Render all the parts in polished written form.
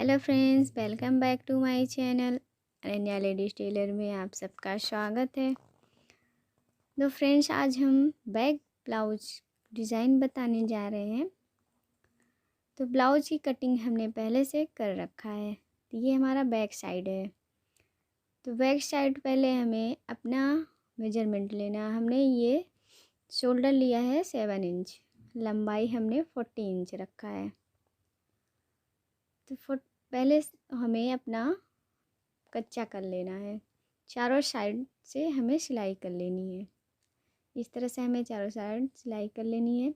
Hello friends, welcome back to my channel Ananya ladies tailor में आप सबका स्वागत है। तो फ्रेंड्स, आज हम बैक ब्लाउज डिज़ाइन बताने जा रहे हैं। तो ब्लाउज की कटिंग हमने पहले से कर रखा है। तो ये हमारा बैक साइड है। तो बैक साइड पहले हमें अपना मेजरमेंट लेना। हमने ये शोल्डर लिया है 7 इंच, लंबाई हमने 40 इंच रखा है। तो पहले हमें अपना कच्चा कर लेना है। चारों साइड से हमें सिलाई कर लेनी है। इस तरह से हमें चारों साइड सिलाई कर लेनी है।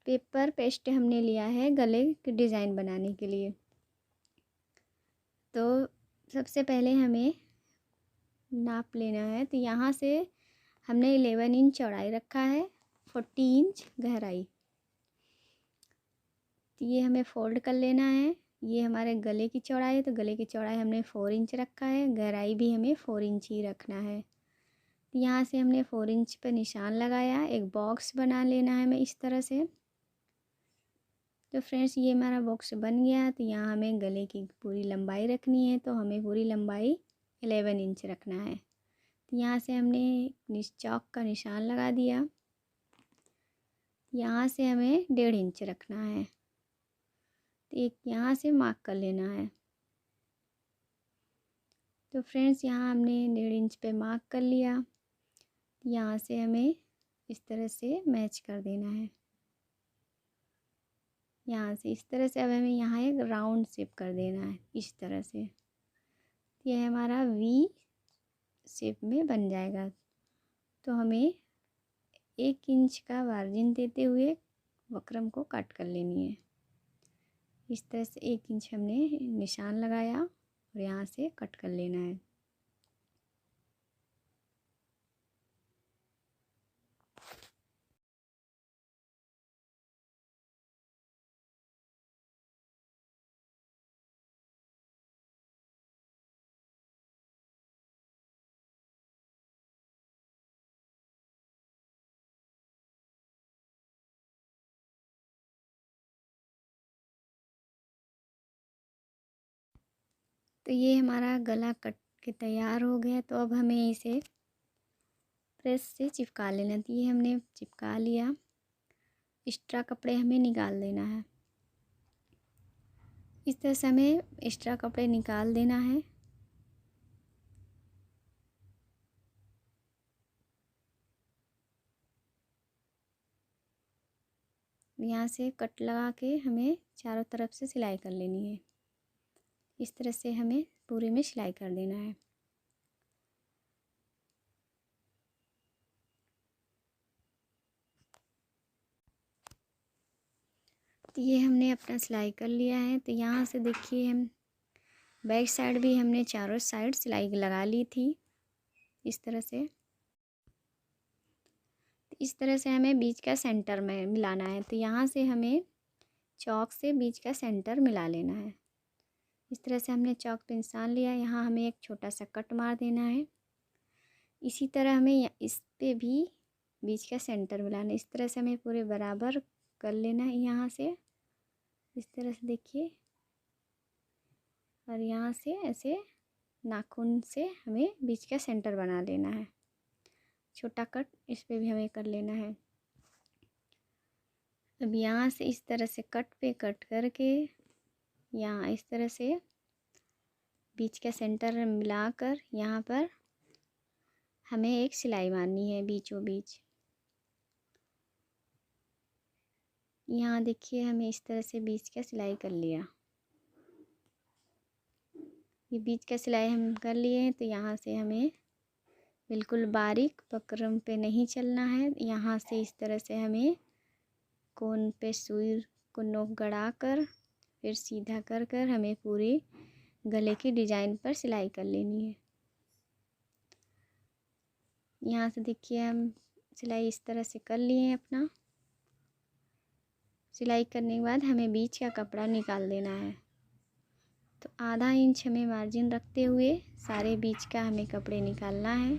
पेपर पेस्ट हमने लिया है गले की डिज़ाइन बनाने के लिए। तो सबसे पहले हमें नाप लेना है। तो यहाँ से हमने 11 इंच चौड़ाई रखा है, 40 इंच गहराई। तो ये हमें फ़ोल्ड कर लेना है। ये हमारे गले की चौड़ाई है। तो गले की चौड़ाई हमने 4 इंच रखा है, गहराई भी हमें 4 इंच ही रखना है। तो यहाँ से हमने 4 इंच पर निशान लगाया। एक बॉक्स बना लेना है हमें इस तरह से। तो फ्रेंड्स, ये हमारा बॉक्स बन गया। तो यहाँ हमें गले की पूरी लंबाई रखनी है। तो हमें पूरी लंबाई 11 इंच रखना है। तो यहाँ से हमने चौक का निशान लगा दिया। यहाँ से हमें 1.5 इंच रखना है। तो एक यहाँ से मार्क कर लेना है। तो फ्रेंड्स, यहाँ हमने 1.5 इंच पे मार्क कर लिया। यहाँ से हमें इस तरह से मैच कर देना है। यहाँ से इस तरह से अब हमें यहाँ एक राउंड शेप कर देना है इस तरह से। यह हमारा वी शेप में बन जाएगा। तो हमें 1 इंच का मार्जिन देते हुए वक्रम को कट कर लेनी है। इस तरह से 1 इंच हमने निशान लगाया और यहाँ से कट कर लेना है। तो ये हमारा गला कट के तैयार हो गया। तो अब हमें इसे प्रेस से चिपका लेना। तो ये हमने चिपका लिया। एक्स्ट्रा कपड़े हमें निकाल देना है। इस तरह से हमें एक्स्ट्रा कपड़े निकाल देना है। यहाँ से कट लगा के हमें चारों तरफ से सिलाई कर लेनी है। इस तरह से हमें पूरे में सिलाई कर देना है। तो ये हमने अपना सिलाई कर लिया है। तो यहाँ से देखिए, हम बैक साइड भी हमने चारों साइड सिलाई लगा ली थी इस तरह से। तो इस तरह से हमें बीच का सेंटर में मिलाना है। तो यहाँ से हमें चौक से बीच का सेंटर मिला लेना है। इस तरह से हमने चौक पे निशान लिया। यहाँ हमें एक छोटा सा कट मार देना है। इसी तरह हमें इस पे भी बीच का सेंटर मिलाना है। इस तरह से हमें पूरे बराबर कर लेना है यहाँ से इस तरह से देखिए। और यहाँ से ऐसे नाखून से हमें बीच का सेंटर बना लेना है। छोटा कट इस पे भी हमें कर लेना है। अब यहाँ से इस तरह से कट पे कट करके यहाँ इस तरह से बीच का सेंटर मिलाकर यहाँ पर हमें एक सिलाई मारनी है बीचों बीच। यहाँ देखिए, हमें इस तरह से बीच का सिलाई कर लिया। ये बीच का सिलाई हम कर लिए हैं। तो यहाँ से हमें बिल्कुल बारीक बकरम पे नहीं चलना है। यहाँ से इस तरह से हमें कोन पे सुई को नोक गड़ा कर फिर सीधा कर कर हमें पूरी गले की डिज़ाइन पर सिलाई कर लेनी है। यहाँ से देखिए, हम सिलाई इस तरह से कर लिए हैं। अपना सिलाई करने के बाद हमें बीच का कपड़ा निकाल देना है। तो आधा इंच हमें मार्जिन रखते हुए सारे बीच का हमें कपड़े निकालना है।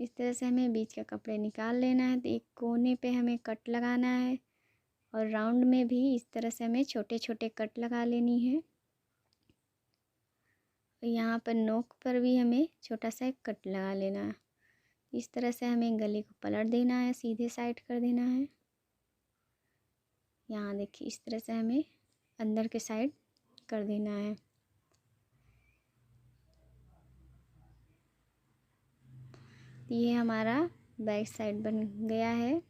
इस तरह से हमें बीच का कपड़े निकाल लेना है। तो एक कोने पे हमें कट लगाना है और राउंड में भी इस तरह से हमें छोटे छोटे कट लगा लेनी है। और यहाँ पर नोक पर भी हमें छोटा सा एक कट लगा लेना है। इस तरह से हमें गले को पलट देना है, सीधे साइड कर देना है। यहाँ देखिए इस तरह से हमें अंदर के साइड कर देना है। ये हमारा बैक साइड बन गया है।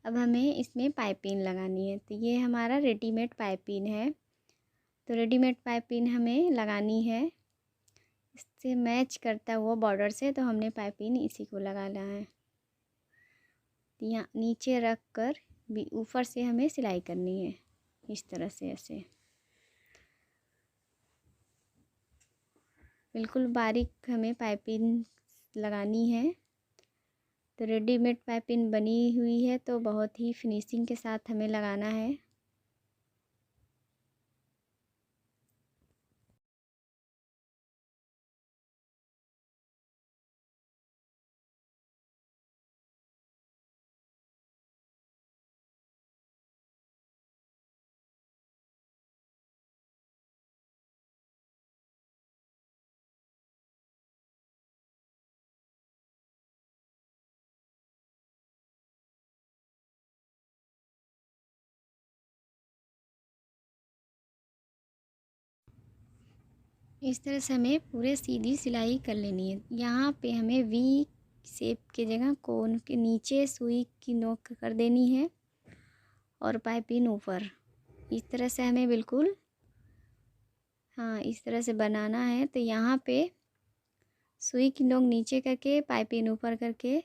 अब हमें इसमें पाइपिंग लगानी है। तो ये हमारा रेडीमेड पाइपिंग है। तो रेडीमेड पाइपिंग हमें लगानी है, इससे मैच करता हुआ बॉर्डर से। तो हमने पाइपिंग इसी को लगाना है। यहाँ नीचे रख कर भी ऊपर से हमें सिलाई करनी है, इस तरह से ऐसे बिल्कुल बारीक हमें पाइपिंग लगानी है। तो रेडीमेड पाइपिंग बनी हुई है तो बहुत ही फिनिशिंग के साथ हमें लगाना है। इस तरह से हमें पूरे सीधी सिलाई कर लेनी है। यहाँ पे हमें वी शेप की जगह कोन के नीचे सुई की नोक कर देनी है और पाइपिंग ऊपर। इस तरह से हमें बिल्कुल इस तरह से बनाना है। तो यहाँ पे सुई की नोक नीचे करके पाइपिंग ऊपर करके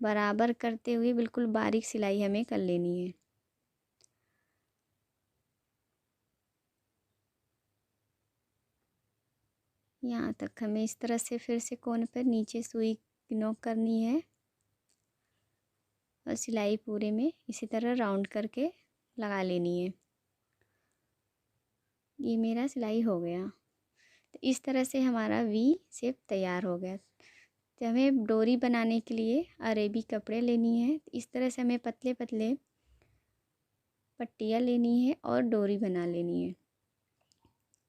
बराबर करते हुए बिल्कुल बारीक सिलाई हमें कर लेनी है। यहाँ तक हमें इस तरह से फिर से कोन पर नीचे सुई की नोक करनी है और सिलाई पूरे में इसी तरह राउंड करके लगा लेनी है। ये मेरा सिलाई हो गया। तो इस तरह से हमारा वी शेप तैयार हो गया। तो हमें डोरी बनाने के लिए अरेबी कपड़े लेनी है। इस तरह से हमें पतले पतले पट्टियाँ लेनी है और डोरी बना लेनी है।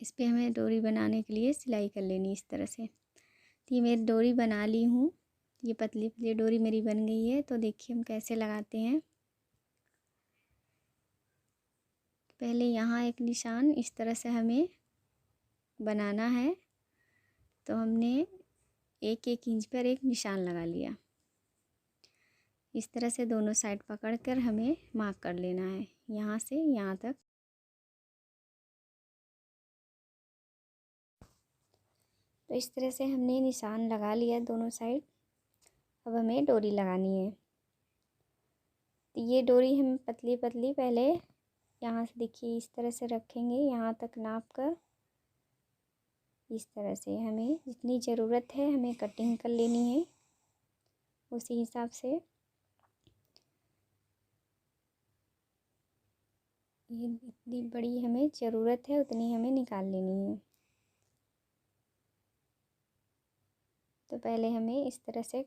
इस पे हमें डोरी बनाने के लिए सिलाई कर लेनी है इस तरह से। तो ये मैं डोरी बना ली हूँ। ये पतली पतली डोरी मेरी बन गई है। तो देखिए हम कैसे लगाते हैं। पहले यहाँ एक निशान इस तरह से हमें बनाना है। तो हमने 1-1 इंच पर एक निशान लगा लिया। इस तरह से दोनों साइड पकड़कर हमें मार्क कर लेना है, यहाँ से यहाँ तक। तो इस तरह से हमने निशान लगा लिया दोनों साइड। अब हमें डोरी लगानी है। तो ये डोरी हम पतली पतली पहले यहाँ से देखिए इस तरह से रखेंगे, यहाँ तक नाप कर। इस तरह से हमें जितनी ज़रूरत है हमें कटिंग कर लेनी है उसी हिसाब से। ये जितनी बड़ी हमें ज़रूरत है उतनी हमें निकाल लेनी है। तो पहले हमें इस तरह से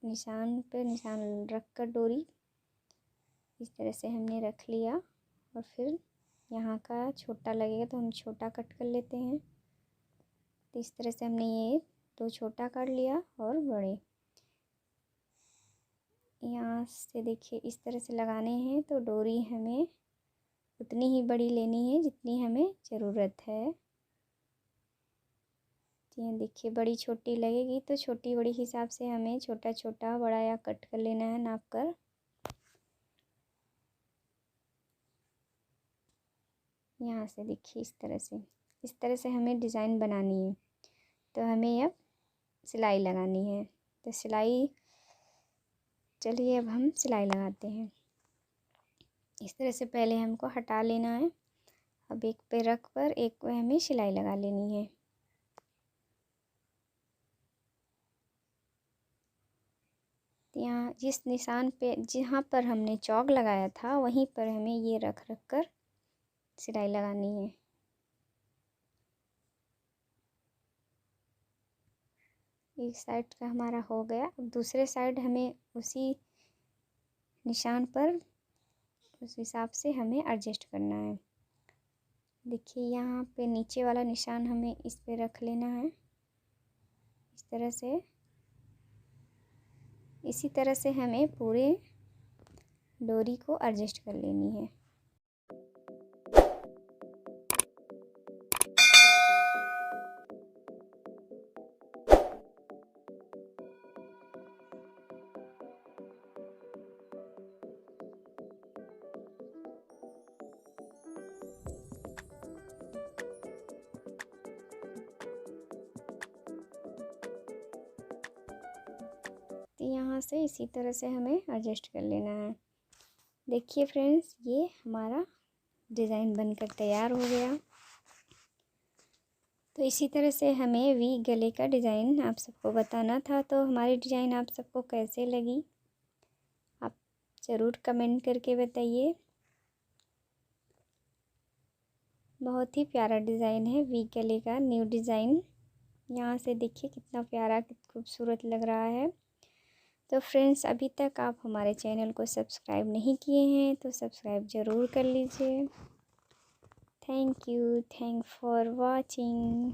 निशान पे निशान रख कर डोरी इस तरह से हमने रख लिया। और फिर यहाँ का छोटा लगेगा तो हम छोटा कट कर लेते हैं। तो इस तरह से हमने ये 2 छोटा कर लिया और बड़े यहाँ से देखिए इस तरह से लगाने हैं। तो डोरी हमें उतनी ही बड़ी लेनी है जितनी हमें ज़रूरत है। ये देखिए बड़ी छोटी लगेगी तो छोटी बड़ी हिसाब से हमें छोटा छोटा बड़ा या कट कर लेना है नाप कर। यहाँ से देखिए इस तरह से हमें डिज़ाइन बनानी है। तो हमें अब सिलाई लगानी है। तो चलिए अब हम सिलाई लगाते हैं। इस तरह से पहले हमको हटा लेना है। अब एक पे रख कर एक पे हमें सिलाई लगा लेनी है। यहाँ जिस निशान पे जहाँ पर हमने चौक लगाया था वहीं पर हमें ये रख कर सिलाई लगानी है। एक साइड का हमारा हो गया। अब दूसरे साइड हमें उसी निशान पर उस हिसाब से हमें एडजस्ट करना है। देखिए यहाँ पे नीचे वाला निशान हमें इस पे रख लेना है इस तरह से। इसी तरह से हमें पूरे डोरी को एडजस्ट कर लेनी है। तो यहाँ से इसी तरह से हमें एडजस्ट कर लेना है। देखिए फ्रेंड्स, ये हमारा डिज़ाइन बनकर तैयार हो गया। तो इसी तरह से हमें वी गले का डिज़ाइन आप सबको बताना था। तो हमारी डिज़ाइन आप सबको कैसे लगी आप ज़रूर कमेंट करके बताइए। बहुत ही प्यारा डिज़ाइन है वी गले का न्यू डिज़ाइन। यहाँ से देखिए कितना प्यारा खूबसूरत लग रहा है। तो फ्रेंड्स, अभी तक आप हमारे चैनल को सब्सक्राइब नहीं किए हैं तो सब्सक्राइब ज़रूर कर लीजिए। Thank you for watching.